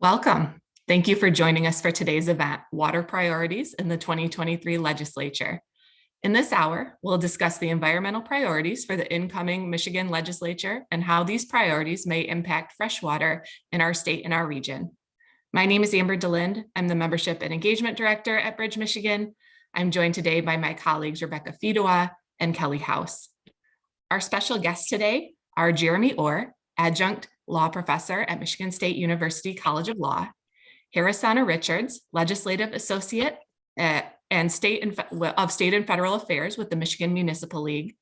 Welcome. Thank you for joining us for today's event, Water Priorities in the 2023 Legislature. In this hour, we'll discuss the environmental priorities for the incoming Michigan Legislature and how these priorities may impact freshwater in our state and our region. My name is Amber DeLinde. I'm the Membership and Engagement Director at Bridge, Michigan. I'm joined today by my colleagues, Rebecca Fidoa and Kelly House. Our special guests today are Jeremy Orr, Adjunct Law Professor at Michigan State University College of Law, Herasanna Richards, Legislative Associate and State and Federal Affairs with the Michigan Municipal League,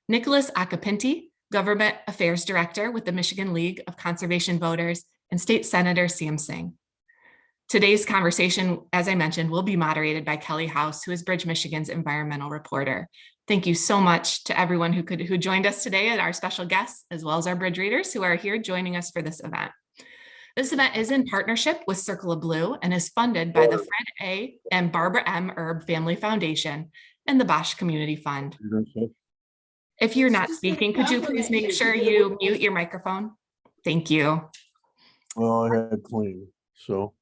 Nicholas Occhipinti, Government Affairs Director with the Michigan League of Conservation Voters, and State Senator Singh. Today's conversation, as I mentioned, will be moderated by Kelly House, who is Bridge, Michigan's environmental reporter. Thank you so much to everyone who joined us today, and our special guests, as well as our Bridge readers who are here joining us for this event. This event is in partnership with Circle of Blue and is funded by the Fred A. and Barbara M. Erb Family Foundation and the Bosch Community Fund. If you're not speaking, could you please make sure you mute your microphone? Thank you. Well, I had clean, so.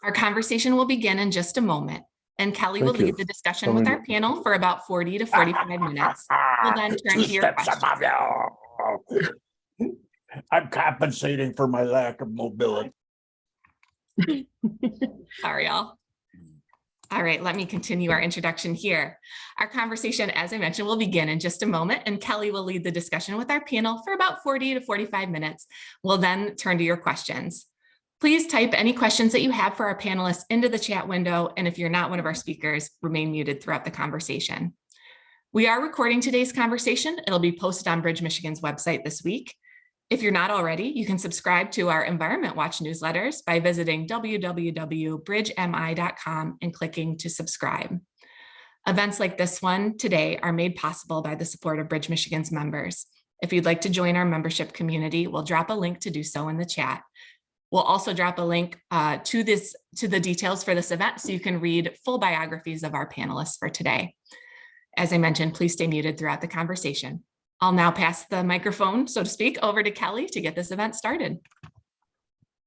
Our conversation will begin in just a moment, and Kelly will lead the discussion with our panel for about 40 to 45 minutes. We'll then turn to your questions. I'm compensating for my lack of mobility. Sorry, y'all. All right, let me continue our introduction here. Our conversation, as I mentioned, will begin in just a moment, and Kelly will lead the discussion with our panel for about 40 to 45 minutes. We'll then turn to your questions. Please type any questions that you have for our panelists into the chat window, and if you're not one of our speakers, remain muted throughout the conversation. We are recording today's conversation. It'll be posted on Bridge, Michigan's website this week. If you're not already, you can subscribe to our Environment Watch newsletters by visiting www.bridgemi.com and clicking to subscribe. Events like this one today are made possible by the support of Bridge, Michigan's members. If you'd like to join our membership community, we'll drop a link to do so in the chat. We'll also drop a link to the details for this event so you can read full biographies of our panelists for today. As I mentioned, please stay muted throughout the conversation. I'll now pass the microphone, so to speak, over to Kelly to get this event started.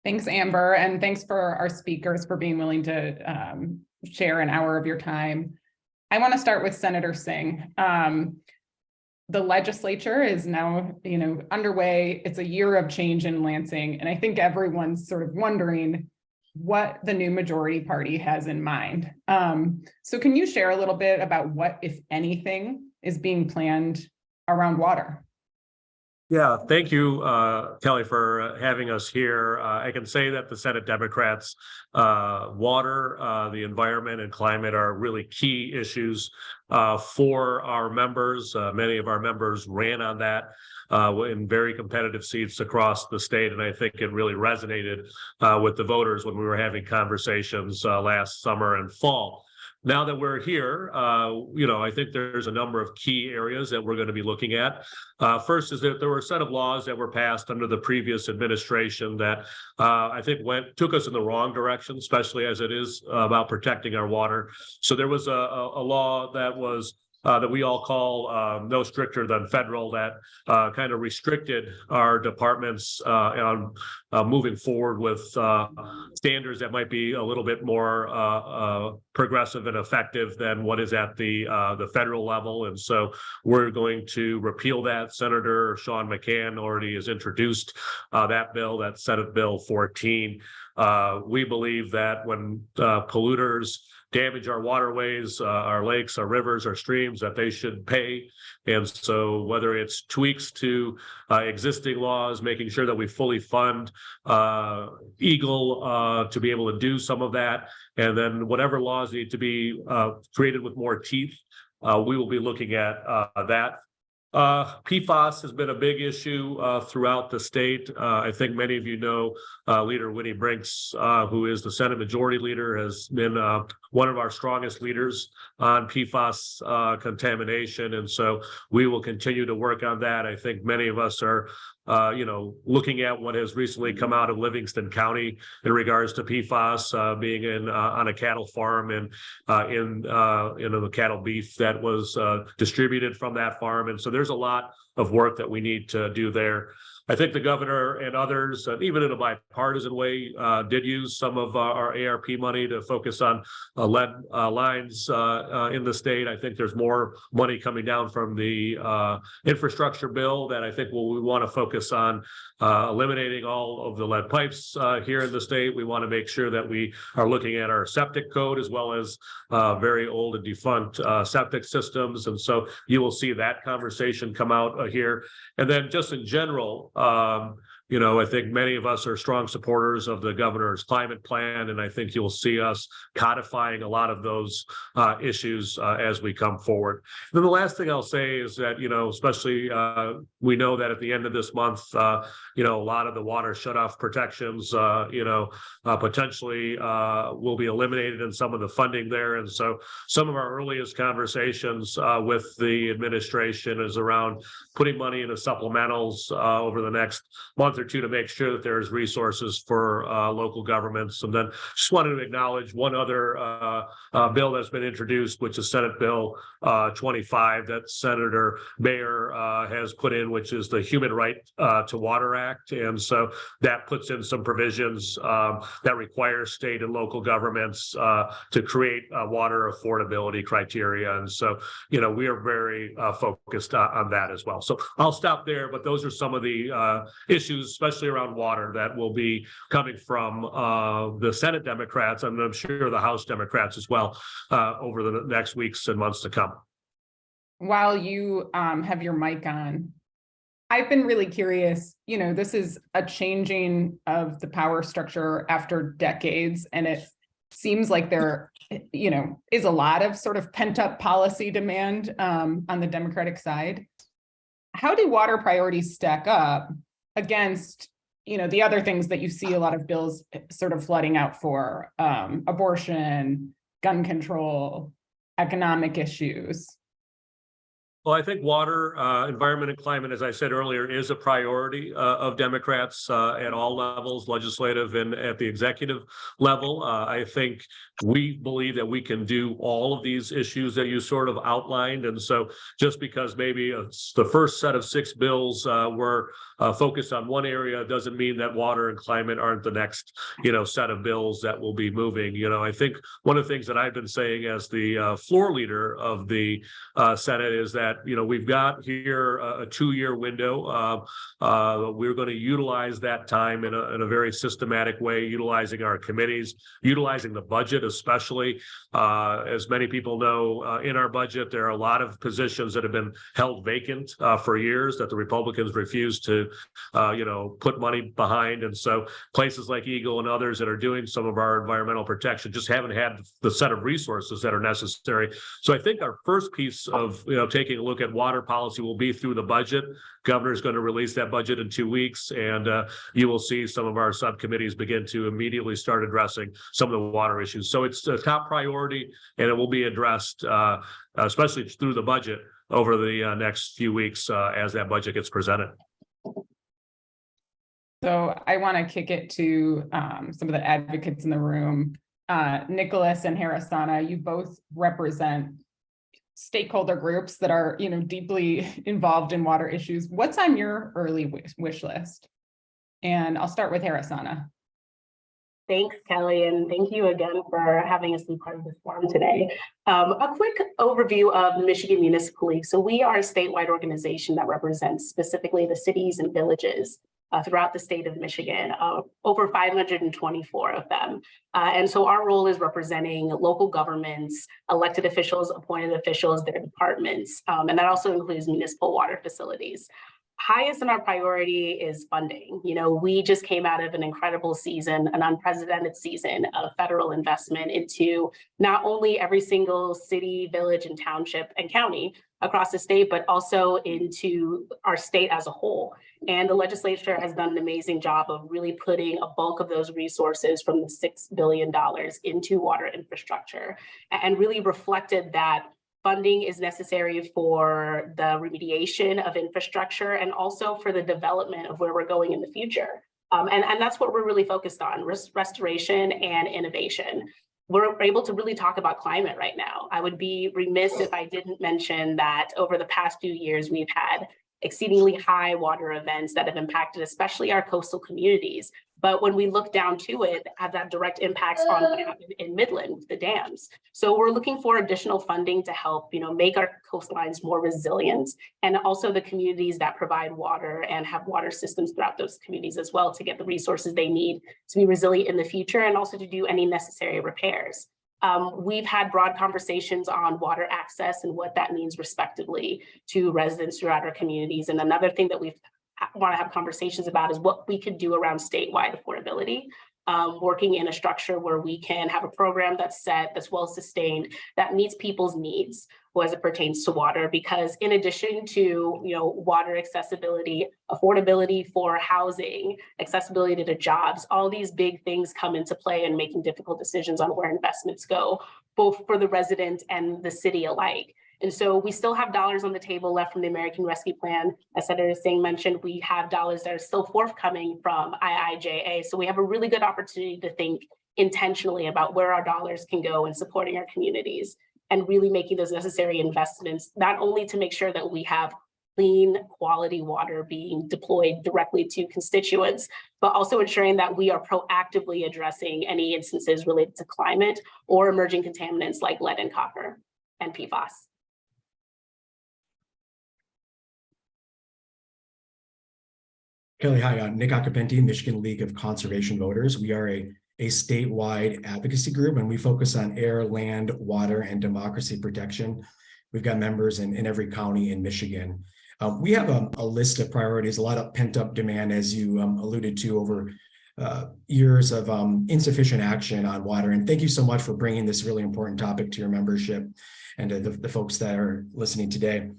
Thanks, Amber, and thanks for our speakers for being willing to share an hour of your time. I want to start with Senator Singh. The legislature is now, underway. It's a year of change in Lansing, and I think everyone's sort of wondering what the new majority party has in mind. So can you share a little bit about what, if anything, is being planned around water? Yeah, thank you, Kelly, for having us here. I can say that the Senate Democrats, water, the environment and climate are really key issues for our members. Many of our members ran on that in very competitive seats across the state, and I think it really resonated with the voters when we were having conversations last summer and fall. Now that we're here, I think there's a number of key areas that we're going to be looking at. First is that there were a set of laws that were passed under the previous administration that I think took us in the wrong direction, especially as it is about protecting our water. So there was a law that was that we all call no stricter than federal, that kind of restricted our departments on moving forward with standards that might be a little bit more progressive and effective than what is at the federal level. And so we're going to repeal that. Senator Sean McCann already has introduced that bill, that Senate Bill 14. We believe that when polluters damage our waterways, our lakes, our rivers, our streams, that they should pay. And so whether it's tweaks to existing laws, making sure that we fully fund EGLE to be able to do some of that, and then whatever laws need to be created with more teeth, we will be looking at that. PFAS has been a big issue throughout the state. I think many of you know Leader Winnie Brinks, who is the Senate Majority Leader, has been one of our strongest leaders on PFAS contamination. And so we will continue to work on that. I think many of us are looking at what has recently come out of Livingston County in regards to PFAS being on a cattle farm and in the cattle beef that was distributed from that farm. And so there's a lot of work that we need to do there. I think the governor and others, even in a bipartisan way, did use some of our ARP money to focus on lead lines in the state. I think there's more money coming down from the infrastructure bill that I think we want to focus on eliminating all of the lead pipes here in the state. We want to make sure that we are looking at our septic code as well as very old and defunct septic systems. And so you will see that conversation come out here. And then just in general, I think many of us are strong supporters of the governor's climate plan, and I think you'll see us codifying a lot of those issues as we come forward. And then the last thing I'll say is that, especially we know that at the end of this month, a lot of the water shutoff protections, potentially will be eliminated in some of the funding there. And so some of our earliest conversations with the administration is around putting money into supplementals over the next month or two to make sure that there's resources for local governments. And then just wanted to acknowledge one other bill that's been introduced, which is Senate Bill 25 that Senator Bayer has put in, which is the Human Right to Water Act. And so that puts in some provisions that require state and local governments to create water affordability criteria. And so, we are very focused on that as well. So I'll stop there, but those are some of the issues, especially around water, that will be coming from the Senate Democrats, and I'm sure the House Democrats as well, over the next weeks and months to come. While you have your mic on, I've been really curious, this is a changing of the power structure after decades, and it seems like there, is a lot of sort of pent up policy demand on the Democratic side. How do water priorities stack up against, the other things that you see a lot of bills sort of flooding out for, abortion, gun control, economic issues? Well, I think water, environment, and climate, as I said earlier, is a priority of Democrats at all levels, legislative and at the executive level. I think we believe that we can do all of these issues that you sort of outlined. And so just because maybe the first set of 6 bills were focused on one area doesn't mean that water and climate aren't the next, set of bills that will be moving. I think one of the things that I've been saying as the floor leader of the Senate is that we've got here a 2-year window. We're going to utilize that time in a very systematic way, utilizing our committees, utilizing the budget, especially. As many people know, in our budget, there are a lot of positions that have been held vacant for years that the Republicans refuse to, put money behind. And so places like Eagle and others that are doing some of our environmental protection just haven't had the set of resources that are necessary. So I think our first piece of, taking a look at water policy will be through the budget. Governor's going to release that budget in 2 weeks, and you will see some of our subcommittees begin to immediately start addressing some of the water issues. So it's a top priority, and it will be addressed, especially through the budget over the next few weeks as that budget gets presented. So I want to kick it to some of the advocates in the room. Nicholas and Herasanna, you both represent stakeholder groups that are, deeply involved in water issues. What's on your early wish list? And I'll start with Herasanna. Thanks, Kelly, and thank you again for having us be part of this forum today. A quick overview of the Michigan Municipal League. So we are a statewide organization that represents specifically the cities and villages throughout the state of Michigan, over 524 of them. And so our role is representing local governments, elected officials, appointed officials, their departments, and that also includes municipal water facilities. Highest in our priority is funding. We just came out of an incredible season, an unprecedented season of federal investment into not only every single city, village, and township and county across the state, but also into our state as a whole. And the legislature has done an amazing job of really putting a bulk of those resources from the $6 billion into water infrastructure, and really reflected that funding is necessary for the remediation of infrastructure and also for the development of where we're going in the future. And that's what we're really focused on, restoration and innovation. We're able to really talk about climate right now. I would be remiss if I didn't mention that over the past few years, we've had exceedingly high water events that have impacted especially our coastal communities. But when we look down to it, have that direct impacts on what happened in Midland with the dams. So we're looking for additional funding to help, make our coastlines more resilient, and also the communities that provide water and have water systems throughout those communities as well to get the resources they need to be resilient in the future and also to do any necessary repairs. We've had broad conversations on water access and what that means respectively to residents throughout our communities. And another thing that we want to have conversations about is what we could do around statewide affordability, working in a structure where we can have a program that's set, that's well sustained, that meets people's needs as it pertains to water. Because in addition to water accessibility, affordability for housing, accessibility to jobs, all these big things come into play in making difficult decisions on where investments go, both for the resident and the city alike. And so we still have dollars on the table left from the American Rescue Plan. As Senator Singh mentioned, we have dollars that are still forthcoming from IIJA. So we have a really good opportunity to think intentionally about where our dollars can go in supporting our communities and really making those necessary investments, not only to make sure that we have clean quality water being deployed directly to constituents, but also ensuring that we are proactively addressing any instances related to climate or emerging contaminants like lead and copper and PFAS. Kelly, hi, Nick Occhipinti, Michigan League of Conservation Voters. We are a statewide advocacy group, and we focus on air, land, water, and democracy protection. We've got members in every county in Michigan. We have a list of priorities, a lot of pent-up demand, as you alluded to, over years of insufficient action on water. And thank you so much for bringing this really important topic to your membership and to the folks that are listening today.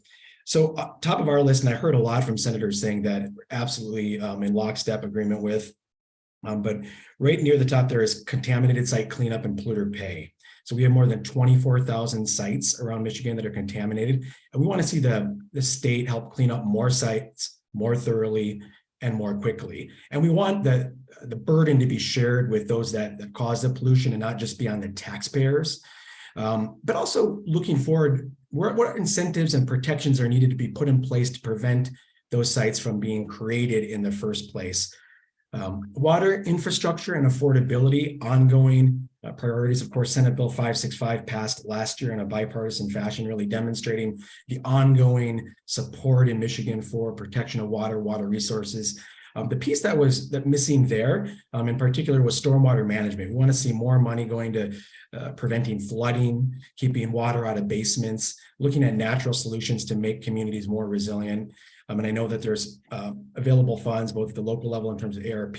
So top of our list, and I heard a lot from senators saying that we're absolutely in lockstep agreement with, but right near the top there is contaminated site cleanup and polluter pay. So we have more than 24,000 sites around Michigan that are contaminated, and we want to see the state help clean up more sites more thoroughly and more quickly. And we want the burden to be shared with those that cause the pollution and not just be on the taxpayers. But also looking forward, what incentives and protections are needed to be put in place to prevent those sites from being created in the first place. Water infrastructure and affordability, ongoing priorities. Of course, Senate Bill 565 passed last year in a bipartisan fashion, really demonstrating the ongoing support in Michigan for protection of water resources. The piece that was missing there, in particular, was stormwater management. We want to see more money going to preventing flooding, keeping water out of basements, looking at natural solutions to make communities more resilient. And I know that there's available funds, both at the local level in terms of ARP,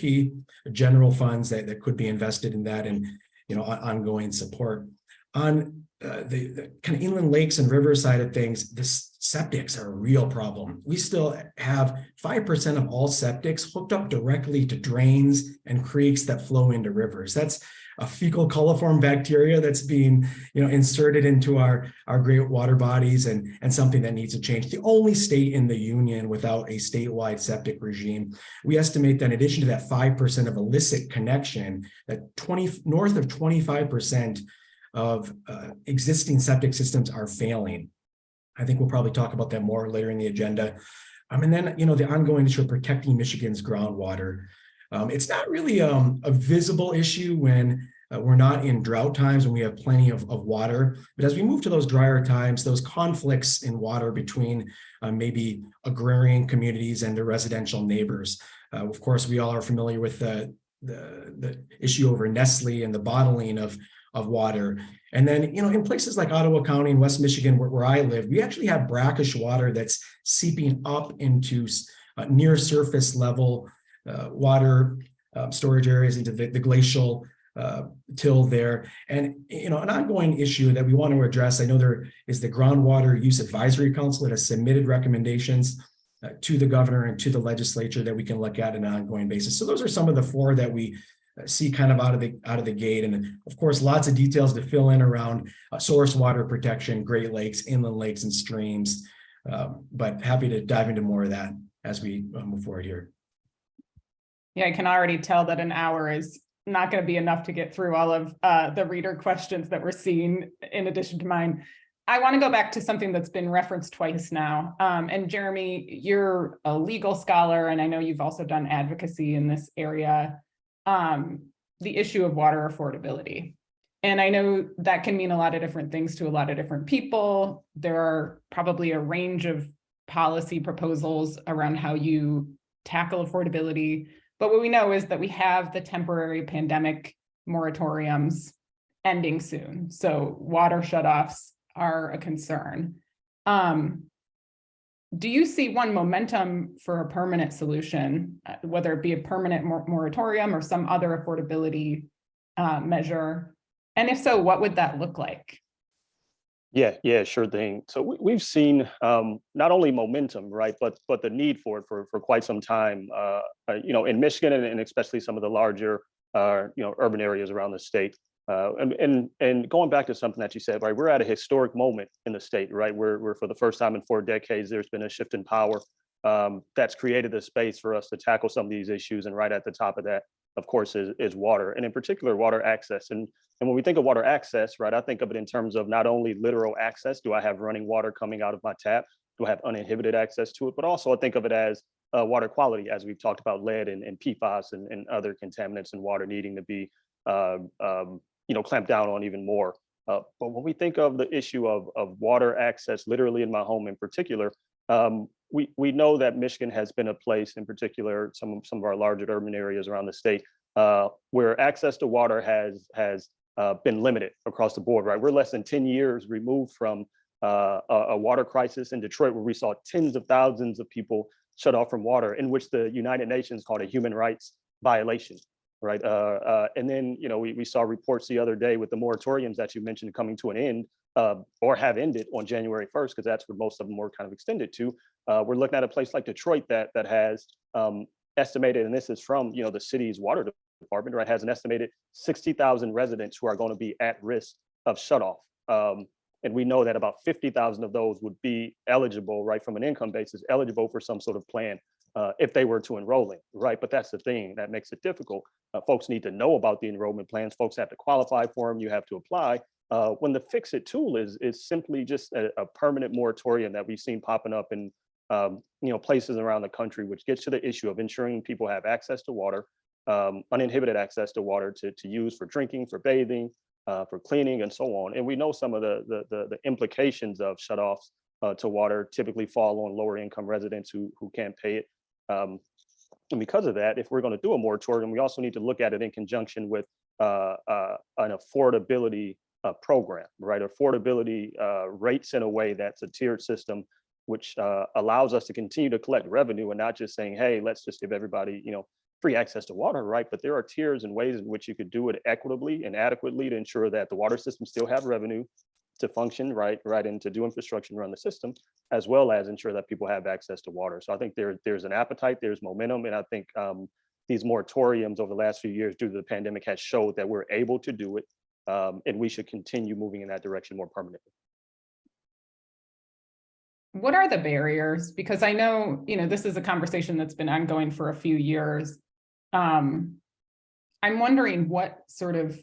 general funds that could be invested in that, and ongoing support. On the kind of inland lakes and river side of things, the septics are a real problem. We still have 5% of all septics hooked up directly to drains and creeks that flow into rivers. That's a fecal coliform bacteria that's being inserted into our great water bodies, and something that needs to change. The only state in the union without a statewide septic regime. We estimate that in addition to that 5% of illicit connection, that north of 25% of existing septic systems are failing. I think we'll probably talk about that more later in the agenda. And then, the ongoing issue of protecting Michigan's groundwater. It's not really a visible issue when we're not in drought times, when we have plenty of water. But as we move to those drier times, those conflicts in water between maybe agrarian communities and their residential neighbors. Of course, we all are familiar with the issue over Nestle and the bottling of water. And then, in places like Ottawa County in West Michigan, where I live, we actually have brackish water that's seeping up into near surface level water storage areas, into the glacial till there. And, an ongoing issue that we want to address, I know there is the Groundwater Use Advisory Council that has submitted recommendations to the governor and to the legislature that we can look at on an ongoing basis. So those are some of the four that we see kind of out of the gate. And of course, lots of details to fill in around source water protection, Great Lakes, inland lakes, and streams. But happy to dive into more of that as we move forward here. Yeah, I can already tell that an hour is not going to be enough to get through all of the reader questions that we're seeing in addition to mine. I want to go back to something that's been referenced twice now. And Jeremy, you're a legal scholar, and I know you've also done advocacy in this area. The issue of water affordability. And I know that can mean a lot of different things to a lot of different people. There are probably a range of policy proposals around how you tackle affordability. But what we know is that we have the temporary pandemic moratoriums ending soon. So water shutoffs are a concern. Do you see momentum for a permanent solution, whether it be a permanent moratorium or some other affordability measure? And if so, what would that look like? Yeah, sure thing. So we've seen not only momentum, right, but the need for it for quite some time. In Michigan and especially some of the larger urban areas around the state. And going back to something that you said, right, we're at a historic moment in the state, right? We're for the first time in 4 decades, there's been a shift in power that's created the space for us to tackle some of these issues. And right at the top of that, of course, is water, and in particular, water access. And when we think of water access, right, I think of it in terms of not only literal access. Do I have running water coming out of my tap? Do I have uninhibited access to it? But also I think of it as water quality, as we've talked about lead and PFAS and other contaminants in water needing to be clamped down on even more. But when we think of the issue of water access, literally in my home in particular, we know that Michigan has been a place, in particular, some of our larger urban areas around the state, where access to water has been limited across the board, right? We're less than 10 years removed from a water crisis in Detroit, where we saw tens of thousands of people shut off from water, in which the United Nations called a human rights violation. Right. And then, we saw reports the other day with the moratoriums that you mentioned coming to an end or have ended on January 1st, because that's what most of them were kind of extended to. We're looking at a place like Detroit that has estimated, and this is from, the city's water department, right, has an estimated 60,000 residents who are going to be at risk of shutoff. And we know that about 50,000 of those would be eligible, right, from an income basis, eligible for some sort of plan if they were to enroll in, right? But that's the thing that makes it difficult. Folks need to know about the enrollment plans. Folks have to qualify for them. You have to apply. When the Fix-It tool is simply just a permanent moratorium that we've seen popping up in places around the country, which gets to the issue of ensuring people have access to water, uninhibited access to water to use for drinking, for bathing, for cleaning, and so on. And we know some of the implications of shutoffs to water typically fall on lower income residents who can't pay it. And because of that, if we're going to do a moratorium, we also need to look at it in conjunction with an affordability program, right? Affordability rates in a way that's a tiered system, which allows us to continue to collect revenue and not just saying, hey, let's just give everybody, free access to water, right? But there are tiers and ways in which you could do it equitably and adequately to ensure that the water system still have revenue to function, right, and to do infrastructure and run the system, as well as ensure that people have access to water. So I think there's an appetite, there's momentum, and I think these moratoriums over the last few years due to the pandemic has showed that we're able to do it, and we should continue moving in that direction more permanently. What are the barriers? Because I know, this is a conversation that's been ongoing for a few years. I'm wondering what sort of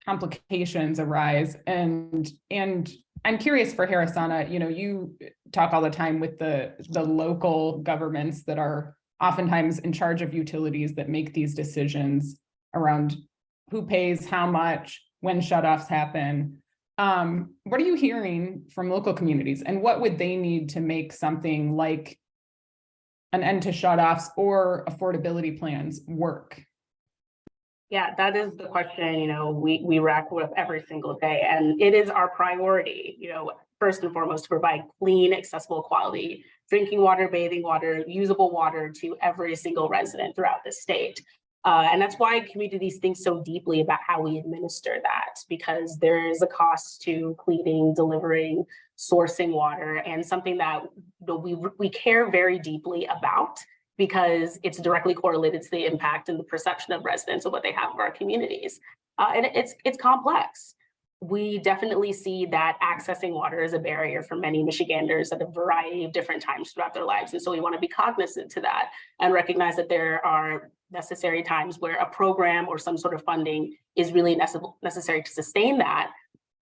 complications arise, and I'm curious for Herasanna, you talk all the time with the local governments that are oftentimes in charge of utilities that make these decisions around who pays how much, when shutoffs happen. What are you hearing from local communities, and what would they need to make something like an end to shutoffs or affordability plans work? Yeah, that is the question, we wrestle with every single day. And it is our priority, first and foremost, to provide clean, accessible, quality drinking water, bathing water, usable water to every single resident throughout the state. And that's why communities think so deeply about how we administer that, because there is a cost to cleaning, delivering, sourcing water, and something that we care very deeply about, because it's directly correlated to the impact and the perception of residents of what they have of our communities. And it's complex. We definitely see that accessing water is a barrier for many Michiganders at a variety of different times throughout their lives. And so we want to be cognizant to that and recognize that there are necessary times where a program or some sort of funding is really necessary to sustain that.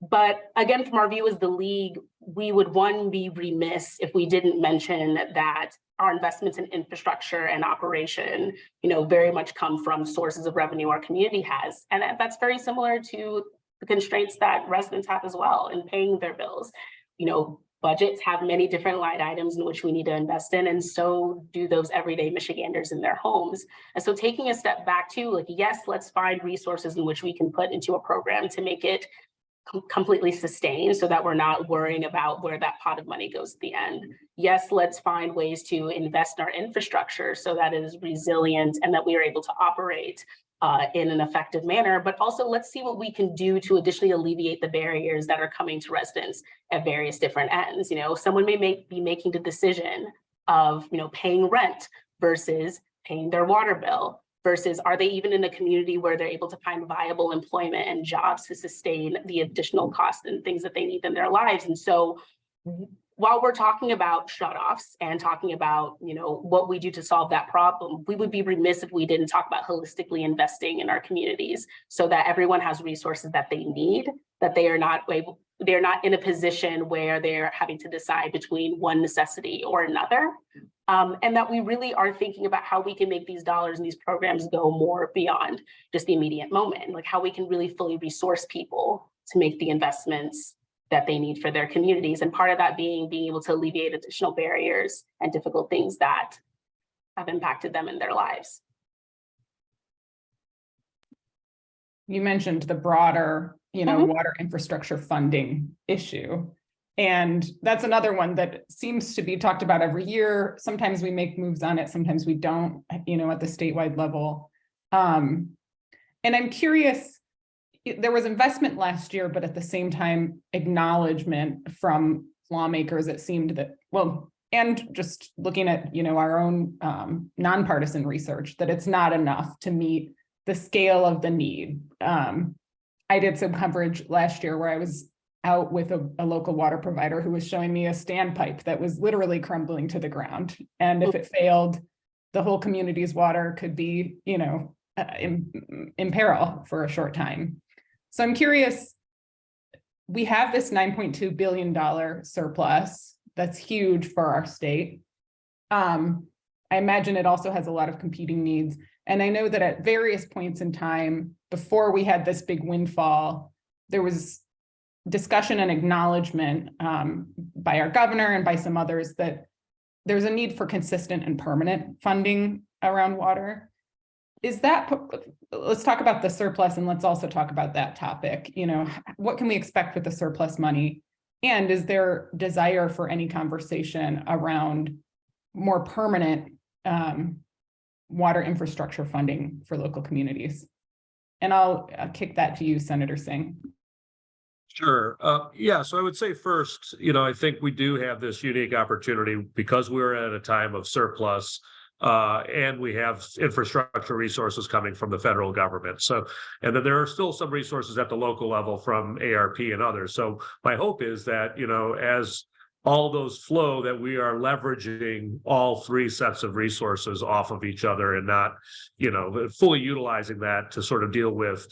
But again, from our view as the league, we would be remiss if we didn't mention that our investments in infrastructure and operation, very much come from sources of revenue our community has. And that's very similar to the constraints that residents have as well in paying their bills. Budgets have many different line items in which we need to invest in, and so do those everyday Michiganders in their homes. And so taking a step back too, yes, let's find resources in which we can put into a program to make it completely sustained so that we're not worrying about where that pot of money goes at the end. Yes, let's find ways to invest in our infrastructure so that it is resilient and that we are able to operate in an effective manner, but also let's see what we can do to additionally alleviate the barriers that are coming to residents at various different ends. Someone may be making the decision of, paying rent versus paying their water bill, versus are they even in a community where they're able to find viable employment and jobs to sustain the additional costs and things that they need in their lives. And so while we're talking about shutoffs and talking about, what we do to solve that problem, we would be remiss if we didn't talk about holistically investing in our communities so that everyone has resources that they need, that they're not in a position where they're having to decide between one necessity or another. And that we really are thinking about how we can make these dollars and these programs go more beyond just the immediate moment, like how we can really fully resource people to make the investments that they need for their communities. And part of that being able to alleviate additional barriers and difficult things that have impacted them in their lives. You mentioned the broader, water infrastructure funding issue. And that's another one that seems to be talked about every year. Sometimes we make moves on it, sometimes we don't, at the statewide level. And I'm curious, there was investment last year, but at the same time, acknowledgement from lawmakers, it seemed that, and just looking at, our own nonpartisan research, that it's not enough to meet the scale of the need. I did some coverage last year where I was out with a local water provider who was showing me a standpipe that was literally crumbling to the ground. And if it failed, the whole community's water could be, in peril for a short time. So I'm curious, we have this $9.2 billion surplus. That's huge for our state. I imagine it also has a lot of competing needs. And I know that at various points in time, before we had this big windfall, there was discussion and acknowledgement by our governor and by some others that there's a need for consistent and permanent funding around water. Let's talk about the surplus and let's also talk about that topic. What can we expect with the surplus money? And is there desire for any conversation around more permanent water infrastructure funding for local communities? And I'll kick that to you, Senator Singh. Sure. So I would say first, I think we do have this unique opportunity because we're at a time of surplus and we have infrastructure resources coming from the federal government. So, and then there are still some resources at the local level from ARP and others. So my hope is that, as all those flow, that we are leveraging all three sets of resources off of each other and not, fully utilizing that to sort of deal with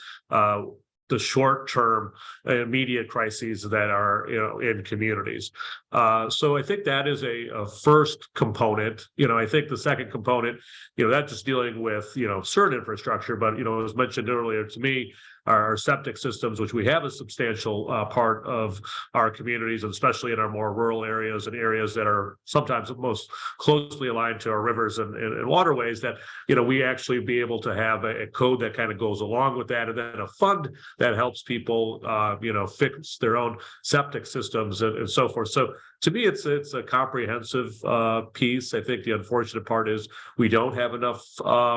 the short-term immediate crises that are, in communities. So I think that is a first component. I think the second component, that's just dealing with, certain infrastructure, but, as mentioned earlier to me, our septic systems, which we have a substantial part of our communities, and especially in our more rural areas and areas that are sometimes most closely aligned to our rivers and waterways, that, we actually be able to have a code that kind of goes along with that, and then a fund that helps people, fix their own septic systems and so forth. So to me, it's a comprehensive piece. I think the unfortunate part is we don't have enough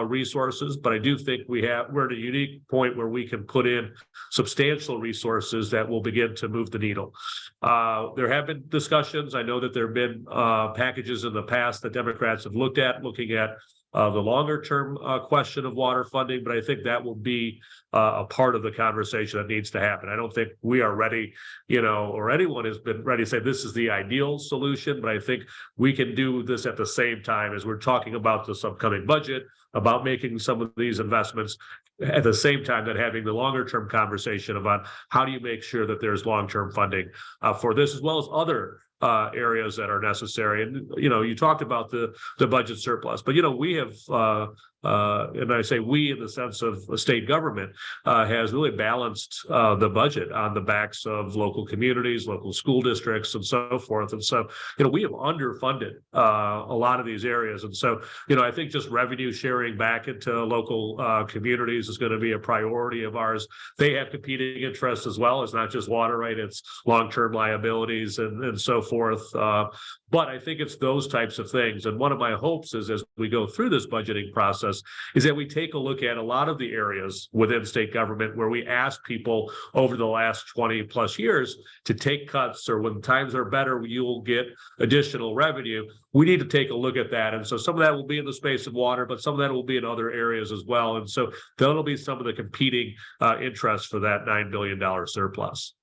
resources, but I do think we're at a unique point where we can put in substantial resources that will begin to move the needle. There have been discussions. I know that there have been packages in the past that Democrats have looking at the longer term question of water funding, but I think that will be a part of the conversation that needs to happen. I don't think we are ready, or anyone has been ready to say this is the ideal ideal solution, but I think we can do this at the same time as we're talking about this upcoming budget, about making some of these investments at the same time that having the longer term conversation about how do you make sure that there's long-term funding for this, as well as other areas that are necessary. And, you talked about the budget surplus, but, we have, and I say we in the sense of the state government, has really balanced the budget on the backs of local communities, local school districts, and so forth. And so, we have underfunded a lot of these areas. And so, I think just revenue sharing back into local communities is going to be a priority of ours. They have competing interests as well. It's not just water, right? It's long-term liabilities and so forth. But I think it's those types of things. And one of my hopes is as we go through this budgeting process is that we take a look at a lot of the areas within state government where we ask people over the last 20 plus years to take cuts, or when times are better, you'll get additional revenue. We need to take a look at that. And so some of that will be in the space of water, but some of that will be in other areas as well. And so that'll be some of the competing interests for that $9 billion surplus.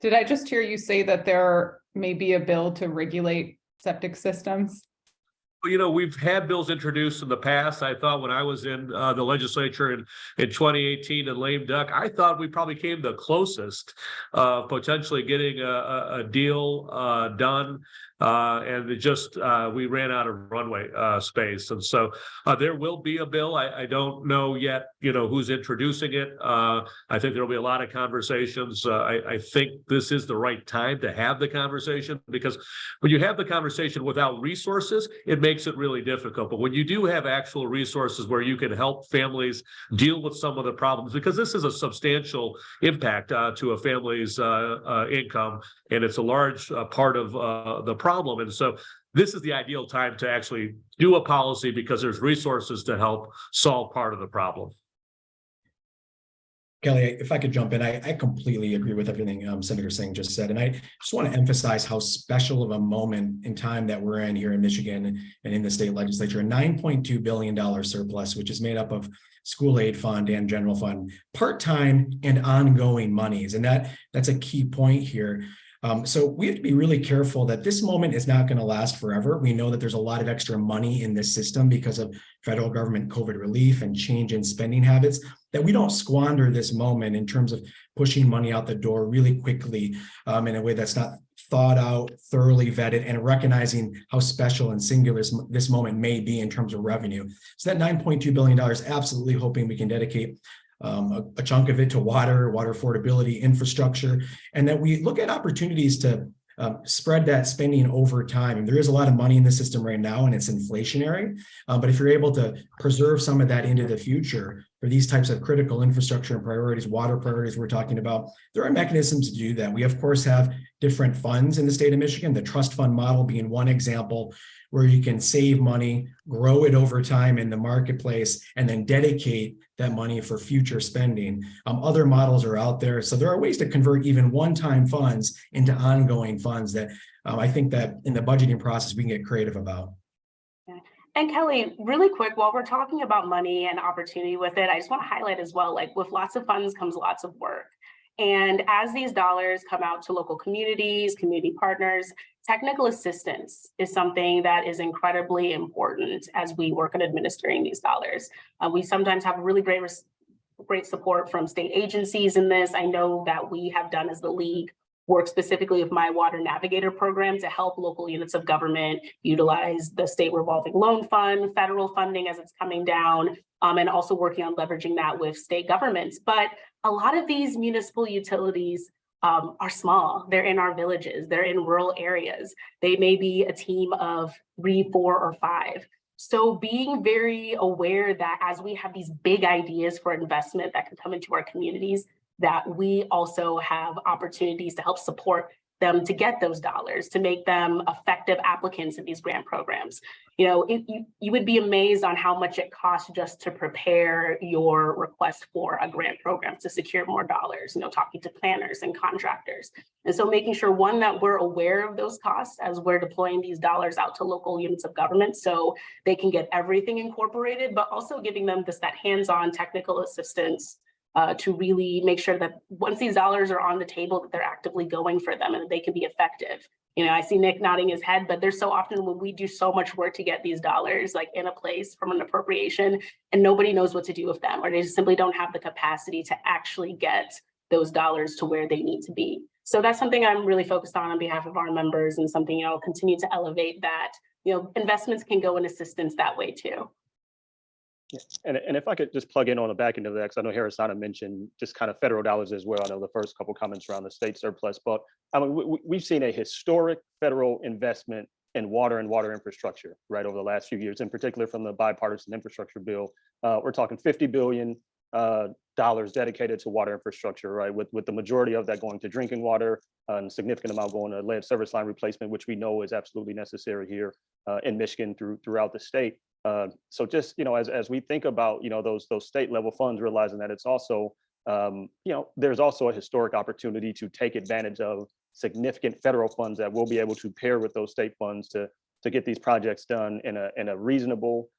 Did I just hear you say that there may be a bill to regulate septic systems? We've had bills introduced in the past. I thought when I was in the legislature in 2018 in lame duck, I thought we probably came the closest potentially getting a deal done. And it just we ran out of runway space. And so there will be a bill. I don't know yet, who's introducing it. I think there'll be a lot of conversations. I think this is the right time to have the conversation, because when you have the conversation without resources, it makes it really difficult. But when you do have actual resources where you can help families deal with some of the problems, because this is a substantial impact to a family's income, and it's a large part of the problem. And so this is the ideal time to actually do a policy, because there's resources to help solve part of the problem. Kelly, if I could jump in, I completely agree with everything Senator Singh just said. And I just want to emphasize how special of a moment in time that we're in here in Michigan and in the state legislature. A $9.2 billion surplus, which is made up of school aid fund and general fund, part-time and ongoing monies. And that's a key point here. So we have to be really careful that this moment is not going to last forever. We know that there's a lot of extra money in this system because of federal government COVID relief and change in spending habits, that we don't squander this moment in terms of pushing money out the door really quickly in a way that's not thought out, thoroughly vetted, and recognizing how special and singular this moment may be in terms of revenue. So that $9.2 billion, absolutely hoping we can dedicate a chunk of it to water affordability, infrastructure, and that we look at opportunities to spread that spending over time. And there is a lot of money in the system right now, and it's inflationary. But if you're able to preserve some of that into the future for these types of critical infrastructure and priorities, water priorities we're talking about, there are mechanisms to do that. We, of course, have different funds in the state of Michigan, the trust fund model being one example, where you can save money, grow it over time in the marketplace, and then dedicate that money for future spending. Other models are out there. So there are ways to convert even one-time funds into ongoing funds that I think that in the budgeting process, we can get creative about. And Kelly, really quick, while we're talking about money and opportunity with it, I just want to highlight as well, like with lots of funds comes lots of work. And as these dollars come out to local communities, community partners, technical assistance is something that is incredibly important as we work on administering these dollars. We sometimes have really great support from state agencies in this. I know that we have done as the league work specifically with My Water Navigator program to help local units of government utilize the state revolving loan fund, federal funding as it's coming down, and also working on leveraging that with state governments. But a lot of these municipal utilities are small. They're in our villages, they're in rural areas. They may be a team of 3, 4, or 5. So being very aware that as we have these big ideas for investment that can come into our communities, that we also have opportunities to help support them to get those dollars, to make them effective applicants in these grant programs. You would be amazed on how much it costs just to prepare your request for a grant program to secure more dollars, talking to planners and contractors. And so making sure, one, that we're aware of those costs as we're deploying these dollars out to local units of government so they can get everything incorporated, but also giving them that hands-on technical assistance to really make sure that once these dollars are on the table, that they're actively going for them and that they can be effective. I see Nick nodding his head, but there's so often when we do so much work to get these dollars like in a place from an appropriation and nobody knows what to do with them, or they just simply don't have the capacity to actually get those dollars to where they need to be. So that's something I'm really focused on behalf of our members, and something I'll continue to elevate, that investments can go in assistance that way too. Yeah. And if I could just plug in on the back end of that, because I know Herasanna mentioned just kind of federal dollars as well. I know the first couple comments around the state surplus, but I mean, we've seen a historic federal investment in water and water infrastructure, right, over the last few years, in particular from the bipartisan infrastructure bill. We're talking $50 billion dedicated to water infrastructure, right, with the majority of that going to drinking water and a significant amount going to lead service line replacement, which we know is absolutely necessary here in Michigan throughout the state. So just, as we think about, those state level funds, realizing that it's also, there's also a historic opportunity to take advantage of significant federal funds that we'll be able to pair with those state funds to get these projects done in a reasonable,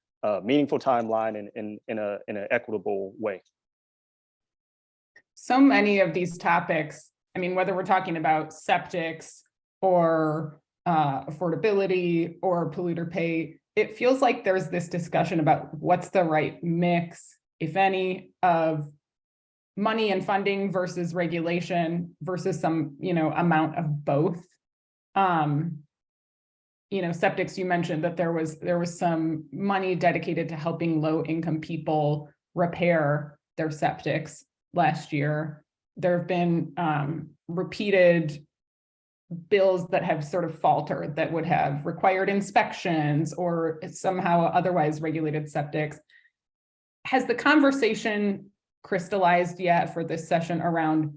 meaningful timeline and in an equitable way. So many of these topics, I mean, whether we're talking about septics or affordability or polluter pay, it feels like there's this discussion about what's the right mix, if any, of money and funding versus regulation versus some, amount of both. Septics, you mentioned that there was some money dedicated to helping low-income people repair their septics last year. There have been repeated bills that have sort of faltered that would have required inspections or somehow otherwise regulated septics. Has the conversation crystallized yet for this session around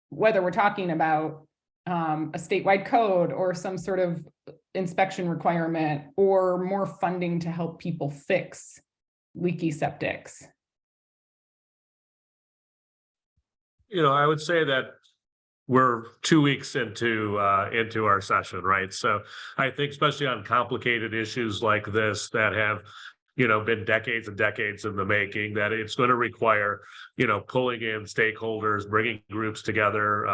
whether we're talking about a statewide code or some sort of inspection requirement or more funding to help people fix leaky septics? I would say that we're 2 weeks into our session, right? So I think especially on complicated issues like this that have, been decades and decades in the making, that it's going to require, pulling in stakeholders, bringing groups together.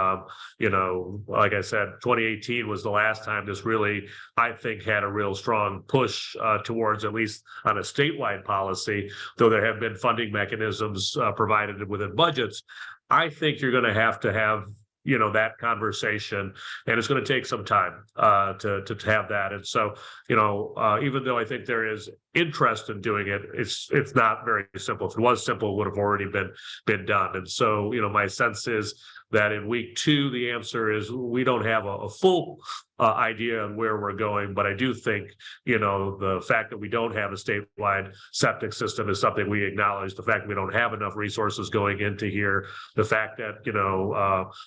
Like I said, 2018 was the last time this really, I think, had a real strong push towards, at least on a statewide policy, though there have been funding mechanisms provided within budgets. I think you're going to have that conversation, and it's going to take some time to have that. And so, even though I think there is interest in doing it, it's not very simple. If it was simple, it would have already been done. And so, my sense is that in week 2, the answer is we don't have a full idea on where we're going, but I do think, the fact that we don't have a statewide septic system is something we acknowledge. The fact that we don't have enough resources going into here, the fact that,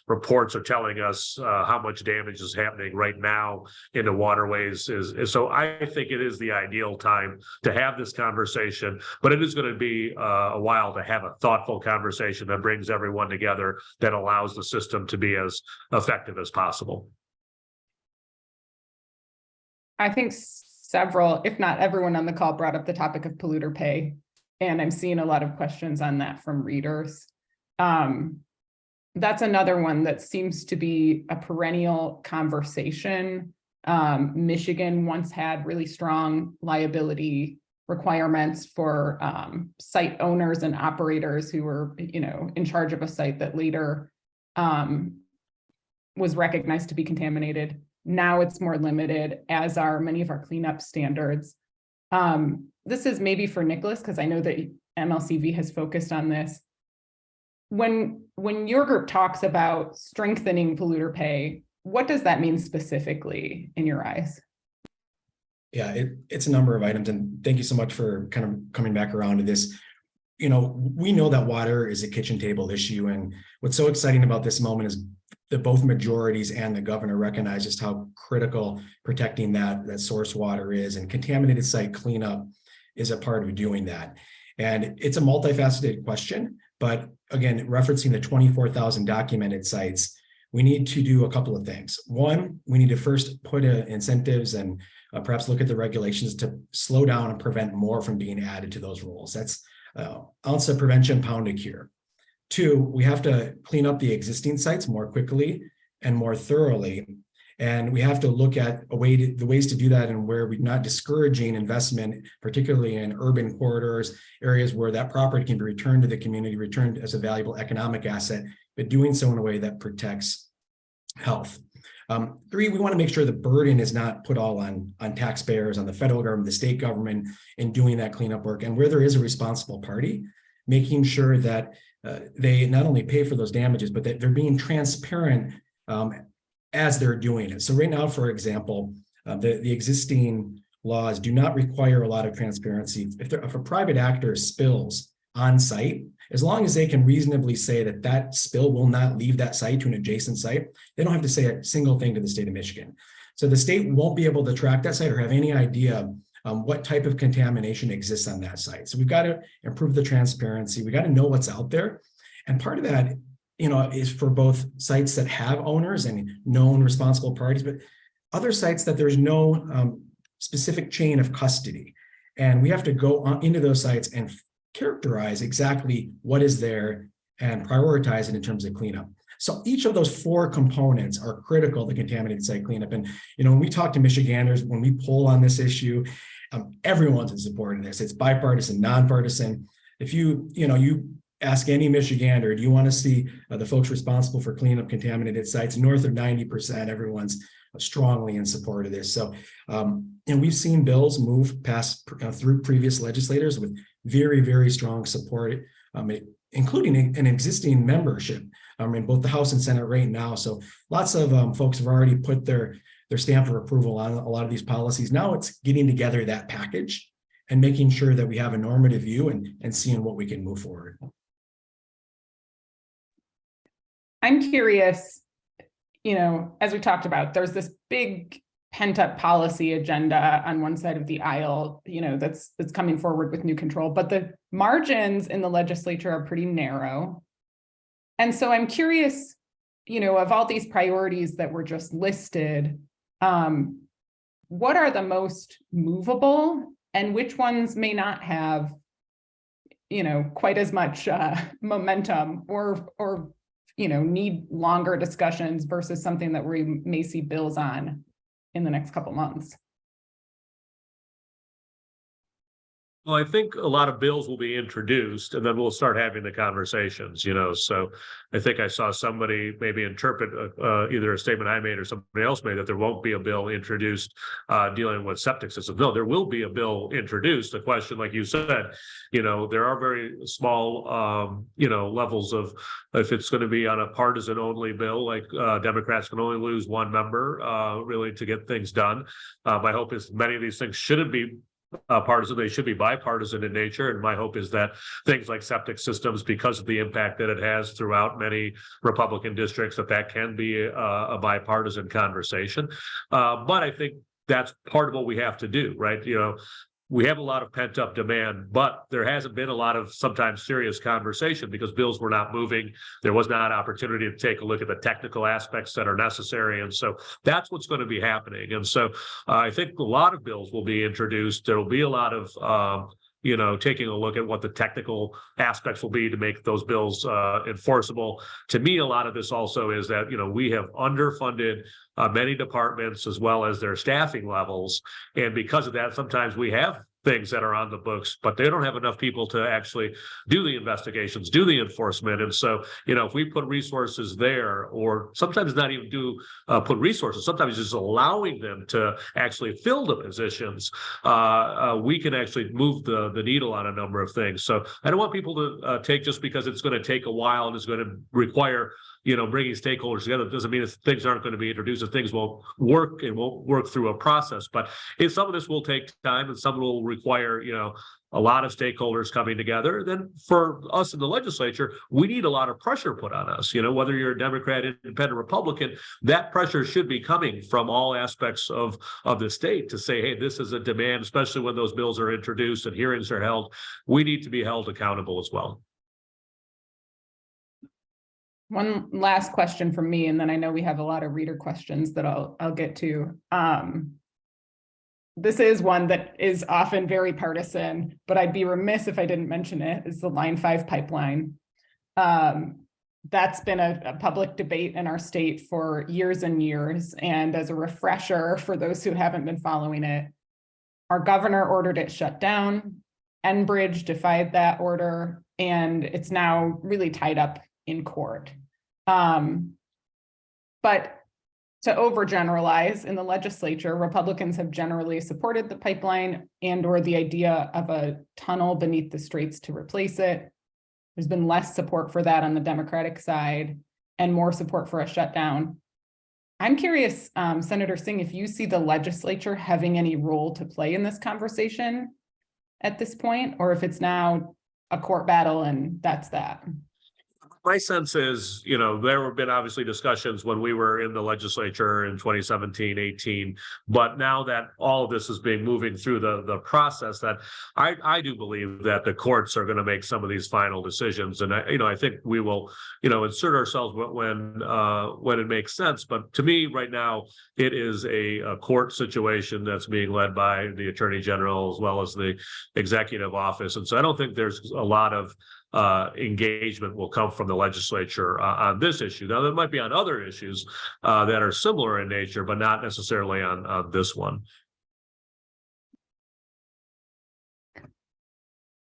reports are telling us how much damage is happening right now in the waterways is so I think it is the ideal time to have this conversation, but it is going to be a while to have a thoughtful conversation that brings everyone together, that allows the system to be as effective as possible. I think several, if not everyone on the call, brought up the topic of polluter pay, and I'm seeing a lot of questions on that from readers. That's another one that seems to be a perennial conversation. Michigan once had really strong liability requirements for site owners and operators who were, in charge of a site that later was recognized to be contaminated. Now it's more limited, as are many of our cleanup standards. This is maybe for Nicholas, because I know that MLCV has focused on this. When your group talks about strengthening polluter pay, what does that mean specifically in your eyes? Yeah, it's a number of items, and thank you so much for kind of coming back around to this. We know that water is a kitchen table issue, and what's so exciting about this moment is that both majorities and the governor recognize just how critical protecting that source water is, and contaminated site cleanup is a part of doing that. And it's a multifaceted question, but again, referencing the 24,000 documented sites, we need to do a couple of things. One, we need to first put incentives and perhaps look at the regulations to slow down and prevent more from being added to those rules. That's ounce of prevention, pound a cure. Two, we have to clean up the existing sites more quickly and more thoroughly. And we have to look at the ways to do that and where we're not discouraging investment, particularly in urban corridors, areas where that property can be returned to the community, returned as a valuable economic asset, but doing so in a way that protects health. Three, we want to make sure the burden is not put all on taxpayers, on the federal government, the state government in doing that cleanup work. And where there is a responsible party, making sure that they not only pay for those damages, but that they're being transparent as they're doing it. So right now, for example, the existing laws do not require a lot of transparency. If a private actor spills on site, as long as they can reasonably say that that spill will not leave that site to an adjacent site, they don't have to say a single thing to the state of Michigan. So the state won't be able to track that site or have any idea what type of contamination exists on that site. So we've got to improve the transparency. We got to know what's out there. And part of that, is for both sites that have owners and known responsible parties, but other sites that there's no specific chain of custody. And we have to go into those sites and characterize exactly what is there and prioritize it in terms of cleanup. So each of those four components are critical to contaminated site cleanup. And, when we talk to Michiganders, when we poll on this issue, everyone's in support of this. It's bipartisan, nonpartisan. If you ask any Michigander, do you want to see the folks responsible for cleaning up contaminated sites? North of 90%, everyone's strongly in support of this. So, and we've seen bills move past through previous legislators with very, very strong support, including an existing membership in both the House and Senate right now. So lots of folks have already put their stamp of approval on a lot of these policies. Now it's getting together that package and making sure that we have a normative view and seeing what we can move forward. I'm curious, as we talked about, there's this big pent-up policy agenda on one side of the aisle, that's coming forward with new control, but the margins in the legislature are pretty narrow. And so I'm curious, of all these priorities that were just listed, what are the most movable and which ones may not have, quite as much momentum or need longer discussions versus something that we may see bills on in the next couple months? Well, I think a lot of bills will be introduced and then we'll start having the conversations, so I think I saw somebody maybe interpret either a statement I made or somebody else made that there won't be a bill introduced dealing with septic systems. No, there will be a bill introduced. The question, like you said, there are very small, levels of, if it's going to be on a partisan only bill, like Democrats can only lose one member really to get things done. My hope is many of these things shouldn't be partisan, they should be bipartisan in nature. And my hope is that things like septic systems, because of the impact that it has throughout many Republican districts, that can be a bipartisan conversation. But I think that's part of what we have to do, right? We have a lot of pent up demand, but there hasn't been a lot of sometimes serious conversation because bills were not moving. There was not opportunity to take a look at the technical aspects that are necessary. And so that's what's going to be happening. And so I think a lot of bills will be introduced. There will be a lot of, taking a look at what the technical aspects will be to make those bills enforceable. To me, a lot of this also is that, we have underfunded many departments as well as their staffing levels. And because of that, sometimes we have things that are on the books, but they don't have enough people to actually do the investigations, do the enforcement. And so, if we put resources there, or sometimes not even put resources, sometimes just allowing them to actually fill the positions, we can actually move the needle on a number of things. So I don't want people to take just because it's going to take a while and it's going to require bringing stakeholders together. It doesn't mean that things aren't going to be introduced, that things won't work and won't work through a process. But some of this will take time and some will require, a lot of stakeholders coming together. Then for us in the legislature, we need a lot of pressure put on us. Whether you're a Democrat, Independent, Republican, that pressure should be coming from all aspects of the state to say, hey, this is a demand, especially when those bills are introduced and hearings are held. We need to be held accountable as well. One last question from me, and then I know we have a lot of reader questions that I'll get to. This is one that is often very partisan, but I'd be remiss if I didn't mention it. It's the Line 5 pipeline. That's been a public debate in our state for years and years. And as a refresher for those who haven't been following it, our governor ordered it shut down. Enbridge defied that order, and it's now really tied up in court. But to overgeneralize, in the legislature, Republicans have generally supported the pipeline and or the idea of a tunnel beneath the straits to replace it. There's been less support for that on the Democratic side and more support for a shutdown. I'm curious, Senator Singh, if you see the legislature having any role to play in this conversation at this point, or if it's now a court battle and that's that. My sense is, there have been obviously discussions when we were in the legislature in 2017, 18, but now that all of this is moving through the process, that I do believe that the courts are going to make some of these final decisions. And I think we will, insert ourselves when it makes sense. But to me right now, it is a court situation that's being led by the Attorney General as well as the executive office. And so I don't think there's a lot of engagement will come from the legislature on this issue. Now, there might be on other issues that are similar in nature, but not necessarily on this one.